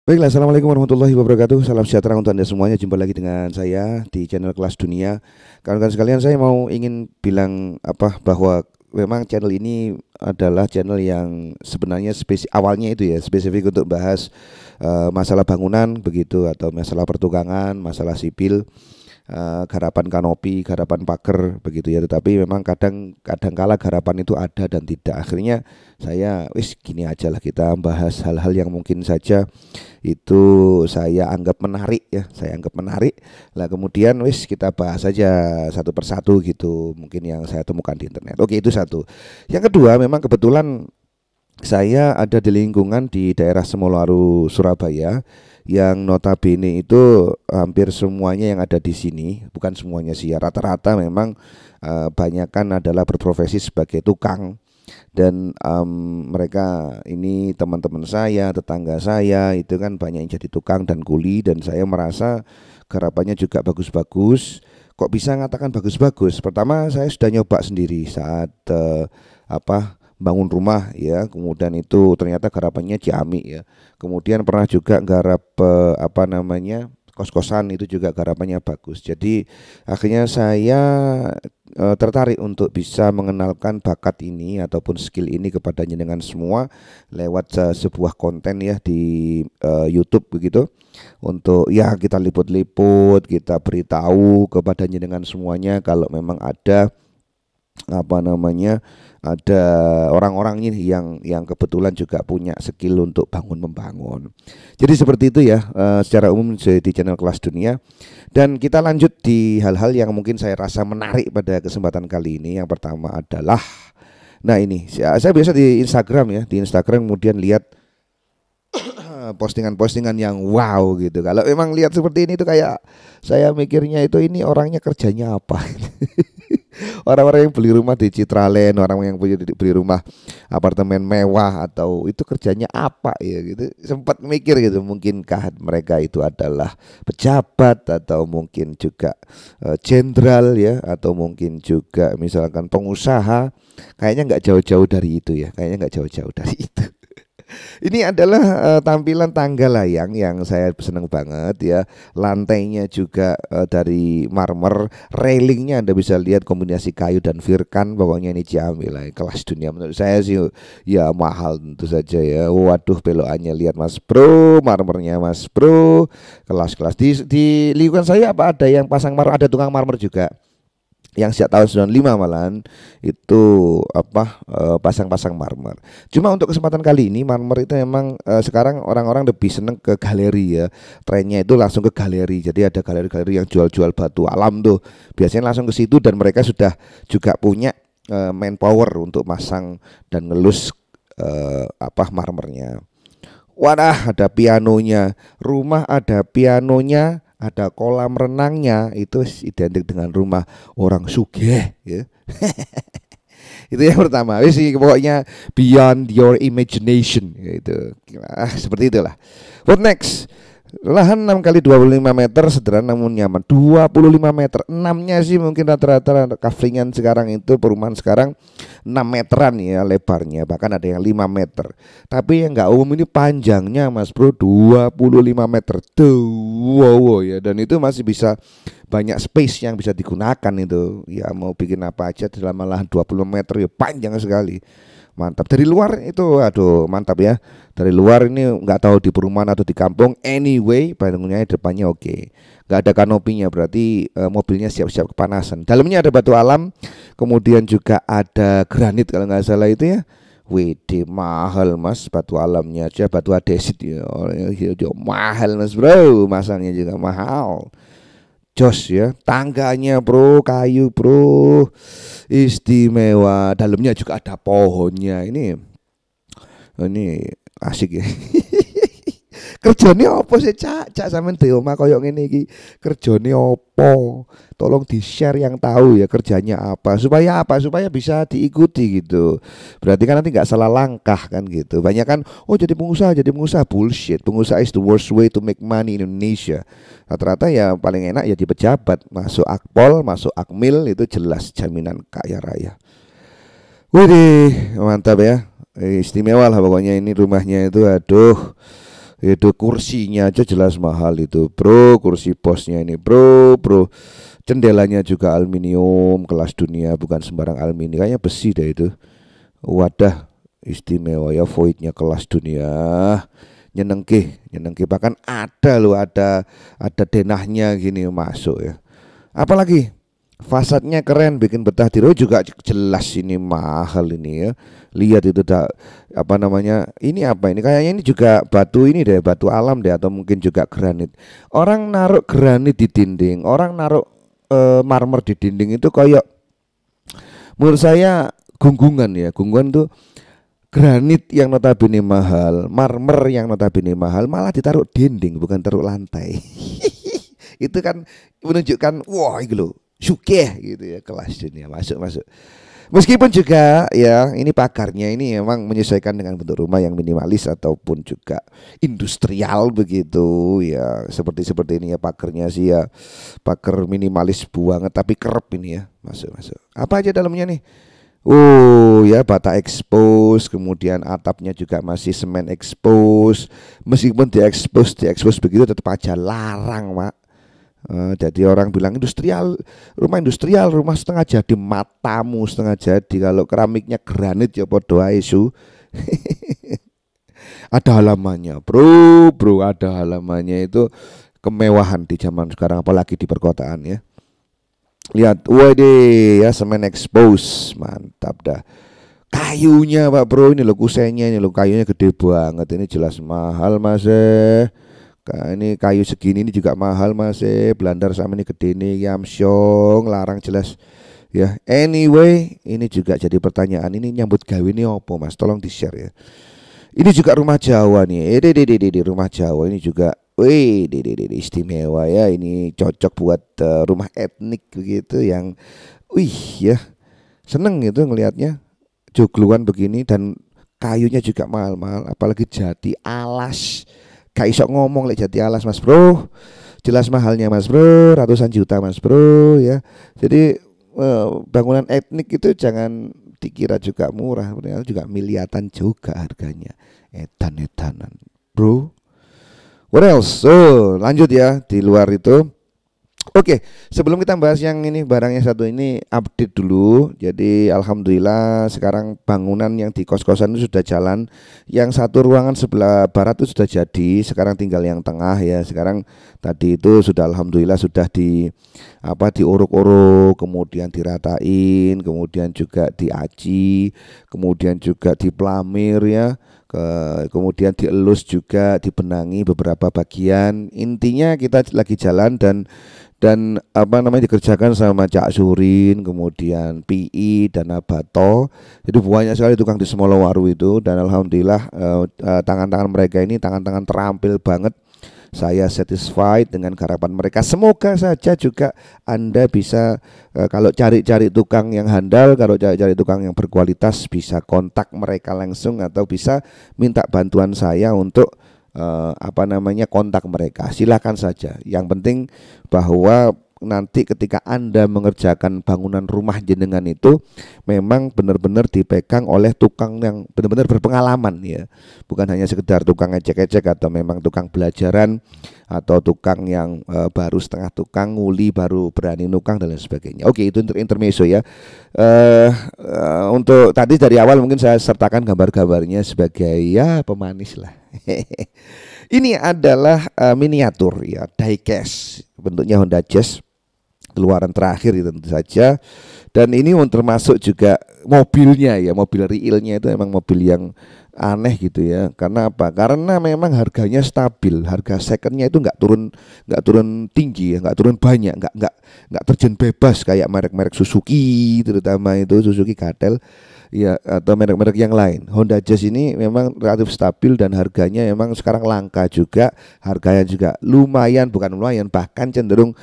Baiklah, assalamualaikum warahmatullahi wabarakatuh. Salam sejahtera untuk Anda semuanya. Jumpa lagi dengan saya di channel Kelas Dunia. Kawan-kawan sekalian, saya mau ingin bilang bahwa memang channel ini adalah channel yang sebenarnya awalnya itu ya spesifik untuk bahas masalah bangunan begitu, atau masalah pertukangan, masalah sipil, garapan kanopi, garapan pagar begitu ya. Tetapi memang kadang kala garapan itu ada dan tidak. Akhirnya saya gini aja lah, kita bahas hal-hal yang mungkin saja itu saya anggap menarik ya, saya anggap menarik lah, kemudian kita bahas saja satu persatu gitu, mungkin yang saya temukan di internet. Oke, itu satu. Yang kedua, memang kebetulan saya ada di lingkungan di daerah Semolaru, Surabaya, yang notabene itu hampir semuanya yang ada di sini, bukan semuanya sih ya, rata-rata memang banyakkan adalah berprofesi sebagai tukang. Dan mereka ini teman-teman saya, tetangga saya itu kan banyak yang jadi tukang dan kuli, dan saya merasa garapannya juga bagus-bagus. Kok bisa ngatakan bagus-bagus? Pertama, saya sudah nyoba sendiri saat bangun rumah ya, kemudian itu ternyata garapannya ciamik ya. Kemudian pernah juga garap kos-kosan, itu juga garapannya bagus. Jadi akhirnya saya tertarik untuk bisa mengenalkan bakat ini ataupun skill ini kepada jenengan semua lewat sebuah konten ya di YouTube begitu, untuk ya kita liput-liput, kita beritahu kepada jenengan semuanya kalau memang ada ada orang-orang ini yang kebetulan juga punya skill untuk bangun membangun. Jadi seperti itu ya secara umum di channel Kelas Dunia. Dan kita lanjut di hal-hal yang mungkin saya rasa menarik pada kesempatan kali ini. Yang pertama adalah, nah ini saya biasa di Instagram ya, di Instagram kemudian lihat postingan-postingan yang wow gitu. Kalau memang lihat seperti ini tuh kayak saya mikirnya itu ini orangnya kerjanya apa? Orang-orang yang beli rumah di Citraland, orang yang beli rumah apartemen mewah, atau itu kerjanya apa ya gitu. Sempat mikir gitu, mungkinkah mereka itu adalah pejabat, atau mungkin juga jenderal ya, atau mungkin juga misalkan pengusaha. Kayaknya nggak jauh-jauh dari itu ya, kayaknya nggak jauh-jauh dari itu. Ini adalah tampilan tangga layang yang saya seneng banget ya. Lantainya juga dari marmer, railingnya Anda bisa lihat kombinasi kayu dan virkan. Pokoknya ini ciamik lah, kelas dunia menurut saya sih. Ya mahal tentu saja ya. Waduh, belokannya lihat Mas Bro, marmernya Mas Bro, kelas-kelas. Di lingkungan saya ada yang pasang marmer, ada tukang marmer juga yang sejak tahun 95 malahan itu pasang-pasang marmer. Cuma untuk kesempatan kali ini marmer itu memang sekarang orang-orang lebih seneng ke galeri ya. Trennya itu langsung ke galeri. Jadi ada galeri-galeri yang jual-jual batu alam tuh. Biasanya langsung ke situ, dan mereka sudah juga punya manpower untuk masang dan ngelus marmernya. Wadah, ada pianonya. Rumah ada pianonya, ada kolam renangnya, itu identik dengan rumah orang sugih ya. Itu yang pertama. Pokoknya beyond your imagination gitu. Seperti itulah. What next? Lahan 6 kali 25 meter, sederhana namun nyaman. 25 meter. 6-nya sih mungkin rata-rata coveringan sekarang itu, perumahan sekarang 6 meteran ya lebarnya, bahkan ada yang 5 meter. Tapi yang enggak umum ini panjangnya Mas Bro 25 meter. Wow ya, dan itu masih bisa banyak space yang bisa digunakan itu. Ya mau bikin apa aja dalam lahan 20 meter ya, panjang sekali. Mantap. Dari luar itu aduh mantap ya. Dari luar ini nggak tahu di perumahan atau di kampung, anyway bangunannya depannya oke. Nggak ada kanopinya, berarti mobilnya siap-siap kepanasan. Dalamnya ada batu alam, kemudian juga ada granit kalau nggak salah itu ya. WD mahal Mas, batu alamnya aja, batu adesit ya. Mahal Mas Bro, masangnya juga mahal. Jos ya, tangganya bro, kayu bro, istimewa. Dalamnya juga ada pohonnya. Ini asik ya. Kerjane apa sih cak sampean di omah koyo ngene iki? Kerjane apa? Tolong di-share yang tahu ya kerjanya apa. Supaya apa? Supaya bisa diikuti gitu. Berarti kan nanti enggak salah langkah kan gitu. Banyak kan jadi pengusaha bullshit. Pengusaha is the worst way to make money in Indonesia. Rata-rata ya paling enak ya di pejabat, masuk Akpol, masuk Akmil, itu jelas jaminan kaya raya. Wih, mantap ya. Istimewa lah pokoknya ini rumahnya itu, aduh. Itu kursinya aja jelas mahal itu, bro. Kursi posnya ini, bro, bro. Jendelanya juga aluminium kelas dunia, bukan sembarang aluminium. Kayaknya besi deh itu. Wadah, istimewa ya, voidnya kelas dunia. Nyenengke, nyenengke. Bahkan ada loh, ada denahnya gini masuk ya. Apalagi fasadnya keren, bikin betah tidur juga jelas ini mahal ini ya. Lihat itu apa namanya? Ini apa ini? Kayaknya ini juga batu ini deh, batu alam deh atau mungkin juga granit. Orang naruh granit di dinding, orang naruh marmer di dinding itu kayak menurut saya gunggungan ya. Gunggungan tuh granit yang notabene mahal, marmer yang notabene mahal malah ditaruh dinding bukan taruh lantai. Itu kan menunjukkan wah itu loh sugih gitu ya, kelas dunia, masuk masuk. Meskipun juga ya ini pagarnya ini memang menyesuaikan dengan bentuk rumah yang minimalis ataupun juga industrial begitu ya, seperti ini ya pagarnya sih ya, pagar minimalis banget tapi kerep ini ya, masuk masuk. Apa aja dalamnya nih? Oh ya, bata expose, kemudian atapnya juga masih semen expose. Meskipun diekspos begitu tetap aja larang, Mak. Jadi orang bilang industrial, rumah setengah jadi, matamu setengah jadi. Kalau keramiknya granit ya podo ae su. Ada halamannya, bro, ada halamannya. Itu kemewahan di zaman sekarang, apalagi di perkotaan ya. Lihat, waduh ya, semen expose, mantap dah. Kayunya Pak Bro, ini lo kusennya, ini lo kayunya gede banget, ini jelas mahal Mas. Ini kayu segini ini juga mahal Mas. Blandar sama ini gede nih, Yamsyong, larang jelas. Ya, anyway, ini juga jadi pertanyaan, ini nyambut gawe ini apa Mas? Tolong di-share ya. Ini juga rumah Jawa nih. Rumah Jawa ini juga istimewa ya. Ini cocok buat rumah etnik begitu yang ya. Seneng gitu ngelihatnya. Jogluan begini dan kayunya juga mahal-mahal, apalagi jati alas. Gak iso ngomong lek jati alas Mas Bro. Jelas mahalnya Mas Bro, ratusan juta Mas Bro ya. Jadi bangunan etnik itu jangan dikira juga murah, ternyata juga miliatan juga harganya. Edan-edanan bro. What else? So lanjut ya, di luar itu. Oke, sebelum kita bahas yang ini, barangnya satu ini update dulu. Jadi alhamdulillah sekarang bangunan yang di kos-kosan itu sudah jalan. Yang satu ruangan sebelah barat itu sudah jadi. Sekarang tinggal yang tengah ya. Sekarang tadi itu sudah alhamdulillah sudah diuruk-uruk, kemudian diratain, kemudian juga diaci, kemudian juga diplamir ya. Kemudian dielus juga, dibenangi beberapa bagian. Intinya kita lagi jalan dan apa namanya dikerjakan sama Cak Surin, kemudian PI dan Abato. Jadi banyak sekali tukang di Semolowaru itu, dan alhamdulillah tangan-tangan mereka ini tangan-tangan terampil banget. Saya satisfied dengan garapan mereka. Semoga saja juga Anda bisa kalau cari-cari tukang yang handal, kalau cari-cari tukang yang berkualitas, bisa kontak mereka langsung atau bisa minta bantuan saya untuk kontak mereka. Silakan saja. Yang penting bahwa nanti ketika Anda mengerjakan bangunan rumah jenengan itu memang benar-benar dipegang oleh tukang yang benar-benar berpengalaman ya. Bukan hanya sekedar tukang ecek-ecek atau memang tukang belajaran atau tukang yang baru setengah tukang, nguli baru berani nukang dan lain sebagainya. Oke, itu intermezzo ya. Untuk tadi dari awal mungkin saya sertakan gambar-gambarnya sebagai ya pemanis lah. Ini adalah miniatur ya, diecast, bentuknya Honda Jazz keluaran terakhir tentu saja. Dan ini termasuk juga mobilnya ya, mobil realnya itu memang mobil yang aneh gitu ya. Karena apa? Karena memang harganya stabil, harga secondnya itu nggak turun tinggi ya, nggak turun banyak, nggak terjun bebas kayak merek-merek Suzuki, terutama itu Suzuki Cadel ya, atau merek-merek yang lain. Honda Jazz ini memang relatif stabil dan harganya memang sekarang langka juga, harganya juga lumayan, bukan lumayan, bahkan cenderung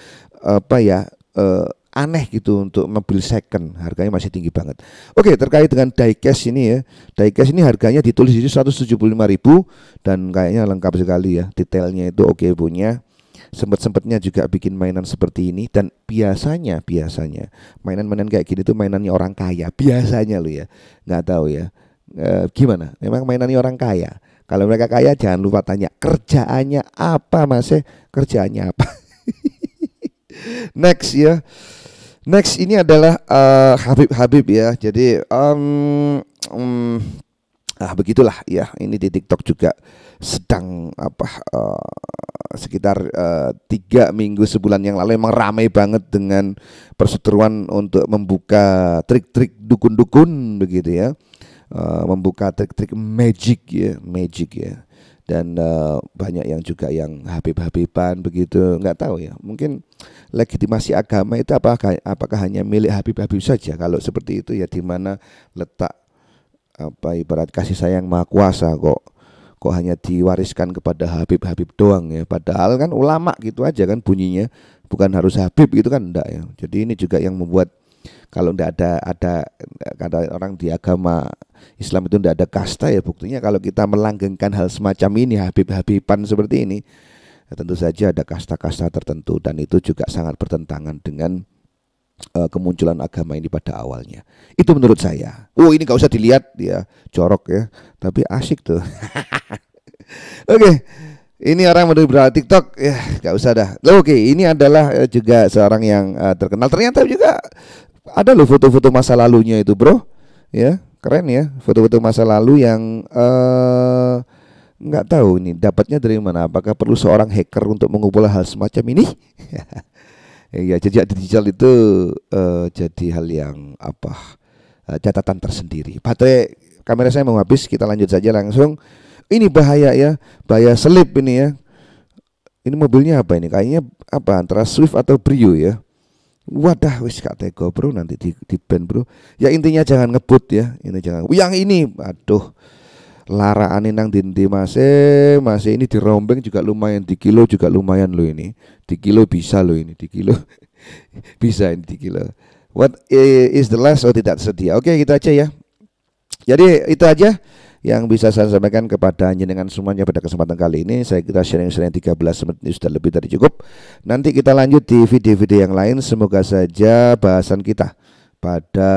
aneh gitu untuk mobil second, harganya masih tinggi banget. Oke, terkait dengan diecast ini ya, diecast ini harganya ditulis di 175.000 dan kayaknya lengkap sekali ya, detailnya itu oke punya. Sempet-sempetnya juga bikin mainan seperti ini, dan biasanya mainan-mainan kayak gini tuh mainannya orang kaya biasanya lo ya, nggak tahu ya gimana, memang mainannya orang kaya. Kalau mereka kaya jangan lupa tanya kerjaannya apa Mas, kerjaannya apa. Next ya. Next ini adalah Habib ya. Jadi begitulah ya. Ini di TikTok juga sedang sekitar 3 minggu sebulan yang lalu emang ramai banget dengan perseteruan untuk membuka trik-trik dukun-dukun begitu ya. Membuka trik-trik magic ya. Dan banyak yang juga yang Habib-Habiban begitu, nggak tahu ya, mungkin legitimasi agama itu apakah hanya milik Habib-Habib saja. Kalau seperti itu ya di mana letak ibarat kasih sayang Maha Kuasa, kok hanya diwariskan kepada Habib-Habib doang ya, padahal kan ulama gitu aja kan bunyinya, bukan harus Habib gitu kan, enggak ya. Jadi ini juga yang membuat kalau enggak ada kata orang di agama Islam itu enggak ada kasta ya, buktinya kalau kita melanggengkan hal semacam ini, Habib-Habiban seperti ini, ya tentu saja ada kasta-kasta tertentu, dan itu juga sangat bertentangan dengan kemunculan agama ini pada awalnya. Itu menurut saya. Ini gak usah dilihat ya, jorok ya, tapi asik tuh. Oke. Ini orang menurut TikTok ya, gak usah dah. Oke, ini adalah juga seorang yang terkenal. Ternyata juga ada loh foto-foto masa lalunya itu, bro. Ya, keren ya, foto-foto masa lalu yang nggak tahu ini dapatnya dari mana. Apakah perlu seorang hacker untuk mengumpul hal semacam ini? Ya, jejak digital itu jadi hal yang catatan tersendiri. Baterai kamera saya mau habis, kita lanjut saja langsung. Ini bahaya ya, bahaya selip ini ya. Ini mobilnya apa ini? Kayaknya antara Swift atau Brio ya. Wadah, wis gak tega bro, nanti di ban bro. Ya intinya jangan ngebut ya. Ini jangan. Yang ini, aduh, laraan nang dindi masih ini dirombeng juga lumayan, di kilo juga lumayan loh ini. Di kilo bisa loh ini, di kilo bisa ini di kilo. What is the last? Tidak sedia. Oke, gitu aja ya. Jadi itu aja yang bisa saya sampaikan kepada jenengan semuanya pada kesempatan kali ini. Saya kira sharing-sharing 13 menit ini sudah lebih dari cukup. Nanti kita lanjut di video-video yang lain. Semoga saja bahasan kita pada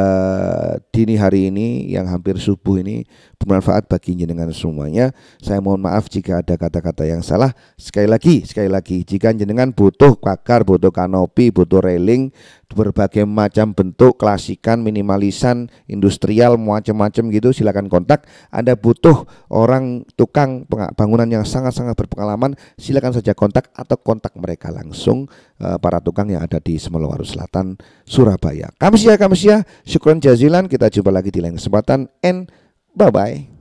dini hari ini yang hampir subuh ini bermanfaat bagi jenengan semuanya. Saya mohon maaf jika ada kata-kata yang salah. Sekali lagi, jika jenengan butuh pagar, butuh kanopi, butuh railing, berbagai macam bentuk, klasikan, minimalisan, industrial, macam-macam gitu, silakan kontak. Anda butuh orang tukang bangunan yang sangat-sangat berpengalaman, silakan saja kontak atau kontak mereka langsung, para tukang yang ada di Semelowaru Selatan, Surabaya. Kamsia, syukron jazilan. Kita jumpa lagi di lain kesempatan, and bye-bye.